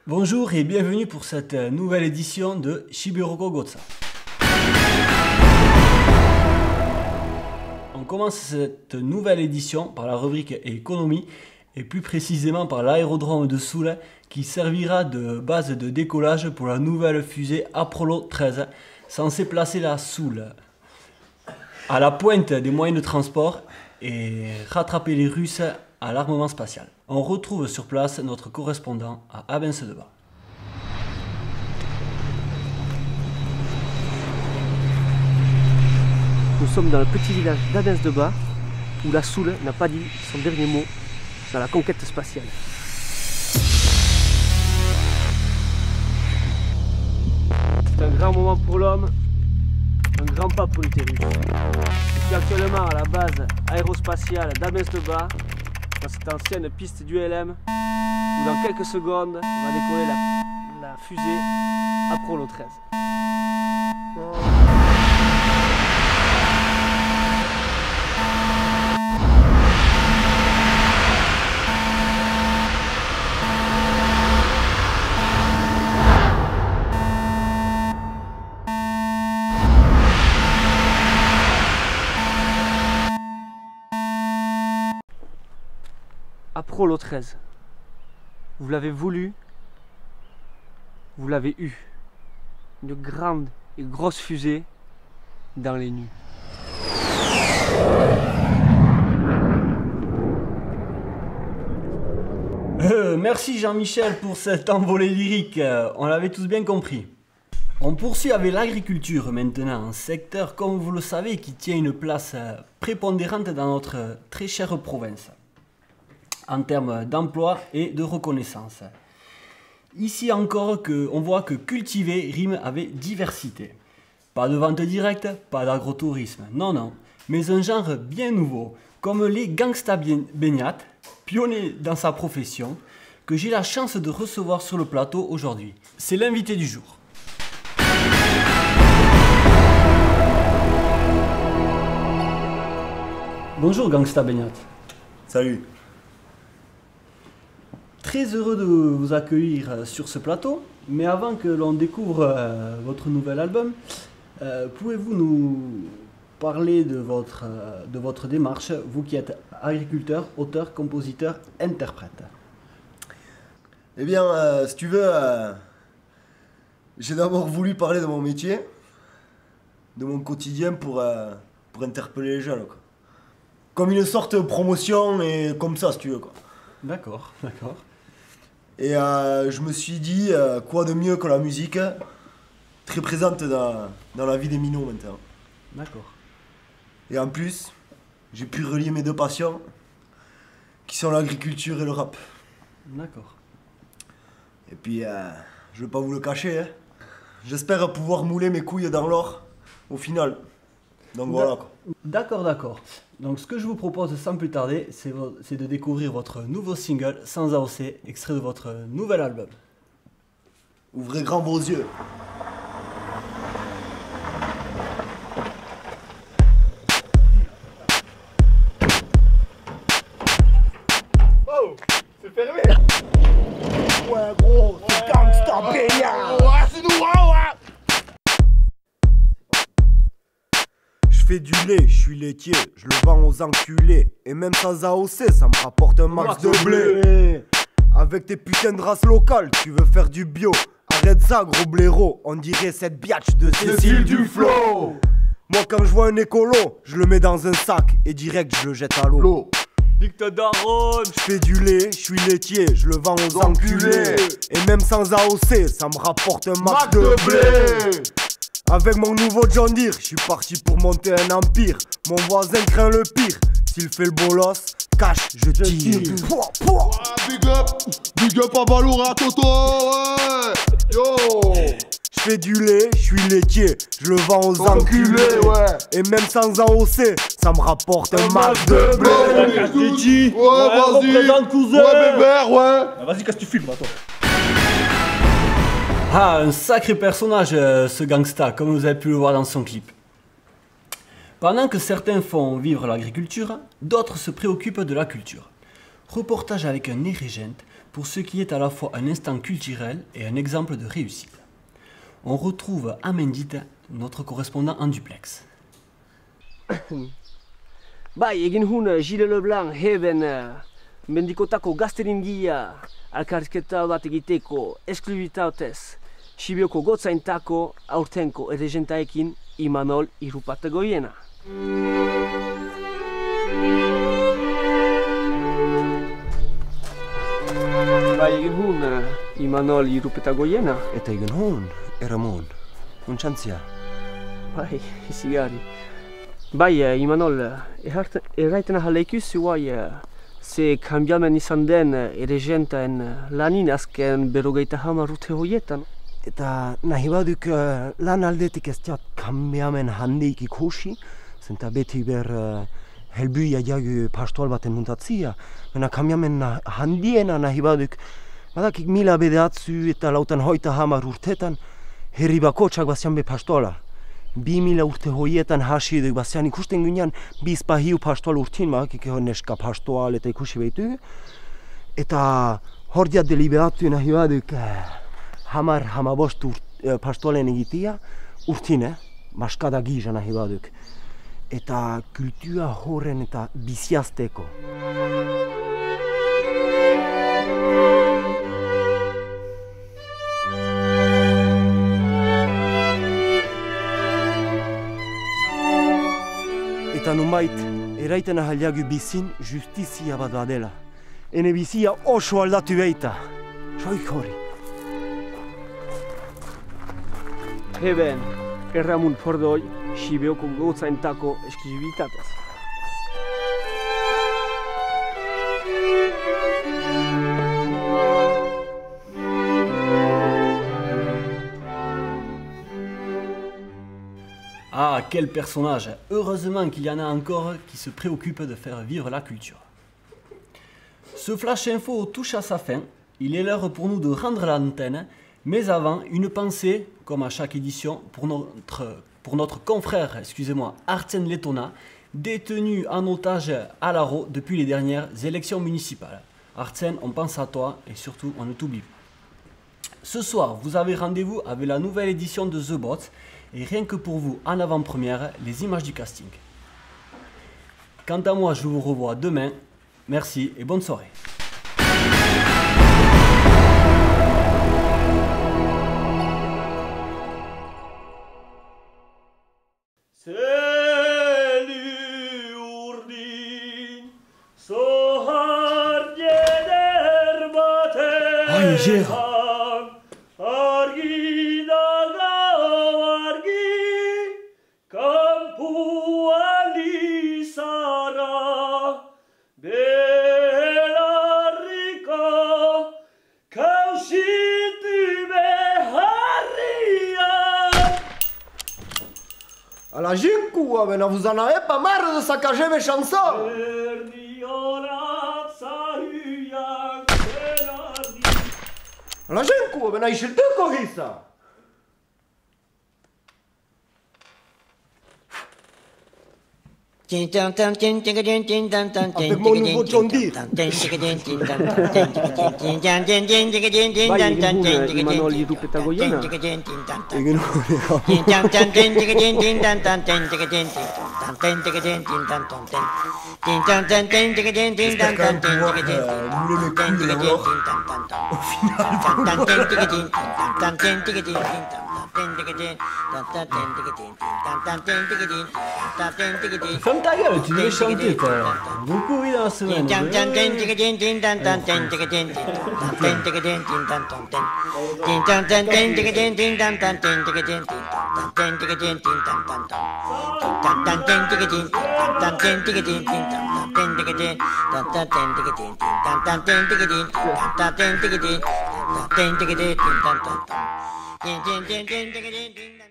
Bonjour et bienvenue pour cette nouvelle édition de Shiberoko Gotsa. On commence cette nouvelle édition par la rubrique économie et plus précisément par l'aérodrome de Soule qui servira de base de décollage pour la nouvelle fusée Apollo 13 censée placer la Soule à la pointe des moyens de transport et rattraper les Russes à l'armement spatial. On retrouve sur place notre correspondant à Abens-de-Bas. Nous sommes dans le petit village d'Abens-de-Bas où la Soule n'a pas dit son dernier mot dans la conquête spatiale. C'est un grand moment pour l'homme, un grand pas pour l'utérus. Je suis actuellement à la base aérospatiale d'Abens-de-Bas, dans cette ancienne piste du LM, où dans quelques secondes va décoller la fusée Apollo 13. Apollo 13, vous l'avez voulu, vous l'avez eu. Une grande et grosse fusée dans les nues. Merci Jean-Michel pour cette envolée lyrique, on l'avait tous bien compris. On poursuit avec l'agriculture maintenant, un secteur comme vous le savez qui tient une place prépondérante dans notre très chère province en termes d'emploi et de reconnaissance. Ici encore, on voit que cultiver rime avec diversité. Pas de vente directe, pas d'agrotourisme, non, mais un genre bien nouveau, comme les gangsta baignat, pionniers dans sa profession, que j'ai la chance de recevoir sur le plateau aujourd'hui. C'est l'invité du jour. Bonjour gangsta baignat. Salut. Très heureux de vous accueillir sur ce plateau, mais avant que l'on découvre votre nouvel album, pouvez-vous nous parler de votre démarche, vous qui êtes agriculteur, auteur, compositeur, interprète? Eh bien, si tu veux, j'ai d'abord voulu parler de mon métier, de mon quotidien pour interpeller les jeunes, quoi. Comme une sorte de promotion et comme ça, si tu veux, quoi. D'accord. Et je me suis dit, quoi de mieux que la musique, très présente dans la vie des minots maintenant. D'accord. Et en plus, j'ai pu relier mes deux passions, qui sont l'agriculture et le rap. D'accord. Et puis, je vais pas vous le cacher, hein. J'espère pouvoir mouler mes couilles dans l'or, au final. Donc voilà, quoi. D'accord. Donc ce que je vous propose sans plus tarder, c'est de découvrir votre nouveau single, Sans AOC, extrait de votre nouvel album. Ouvrez grand vos yeux. Oh, c'est fermé. Ouais gros, c'est gangsta baignat. Ouais, c'est nous, ouais. Je fais du lait, je suis laitier, je le vends aux enculés. Et même sans AOC, ça me rapporte un max de blé. Avec tes putains de races locales, tu veux faire du bio. Arrête ça gros blaireau, on dirait cette biatch de Cécile Duflo. Moi quand je vois un écolo, je le mets dans un sac et direct je le jette à l'eau. Nique ta daronne. Je fais du lait, je suis laitier, je le vends aux enculés. Et même sans AOC, ça me rapporte un max de blé. Avec mon nouveau John Deere, je suis parti pour monter un empire. Mon voisin craint le pire, s'il fait le bolos, cache, je tire. Big up à Balour et à Toto, ouais. Yo. Je fais du lait, je suis laitier, je le vends aux enculés, ouais. Et même sans AOC, ça me rapporte un max de blé. Ouais, vas-y. Représente, cousin. Ouais, bébert, ouais. Vas-y, qu'est-ce que tu filmes, attends. Ah, un sacré personnage ce gangsta, comme vous avez pu le voir dans son clip. Pendant que certains font vivre l'agriculture, d'autres se préoccupent de la culture. Reportage avec un nez régente pour ce qui est à la fois un instant culturel et un exemple de réussite. On retrouve à Mendite notre correspondant en duplex. Bai, egin hun Gilles Leblanc heben mendikotako gaztelingia alkarrizketa bat egiteko esklusibitatez Sibioko gotzaintako aurtenko erregentaekin Imanol Irupetagoiena. Bai, egin hun Imanol Irupetagoiena. Eta egin hon, Eramon, untxantzia. Bai, izigari. Bai, Imanol, erraiten ahaleikus zuai ze kambiamen izan den erregentaen lanin azken 50 urte horietan. Eta nahi baduk lan aldetik ez diat kambiamen handik ikusi, zenta beti ber helbuia jagu pastoal baten muntatzia. Baina kambiamen handiena nahi baduk, badakik 1900 eta 50 urtetan, herri bakotsak bazian be pastoala. 2000 urte hoietan hasi duk bazian ikusten ginean bizpahiu pastoal urtin, badakik neska pastoal eta ikusi behitu. Eta hor diat deliberatu nahi baduk, hamabost pastoalen egitea, urtin, maskada gisa nahi baduk. Eta kultura horren eta biziazteko. Eta nunbait, eraiten ahaliagu bizin justizia bat badela. Ene bizia oso aldatu behita. Soik hori. Heben, erramun fordoi, Sibioko gotzaintako esklusibitatez. Ah, quel personnage! Heureusement qu'il y en a encore qui se préoccupent de faire vivre la culture. Ce flash info touche à sa fin. Il est l'heure pour nous de rendre l'antenne. Mais avant, une pensée, comme à chaque édition, pour notre confrère, Artsen Letona, détenu en otage à Laro depuis les dernières élections municipales. Artsen, on pense à toi et surtout, on ne t'oublie pas. Ce soir, vous avez rendez-vous avec la nouvelle édition de The Bots et rien que pour vous, en avant-première, les images du casting. Quant à moi, je vous revois demain. Merci et bonne soirée. Ai, Gera! À la Ginku, mais vous en avez pas marre de saccager mes chansons! À la Ginku, mais n'ai scelto cosa! Avec mon nouveau John Deere. Imanol Irupetagoiena. Ferme ta gueule, tu devais chanter toi. Beaucoup oui dans la semaine. Ding ding ding ding ding ding ding.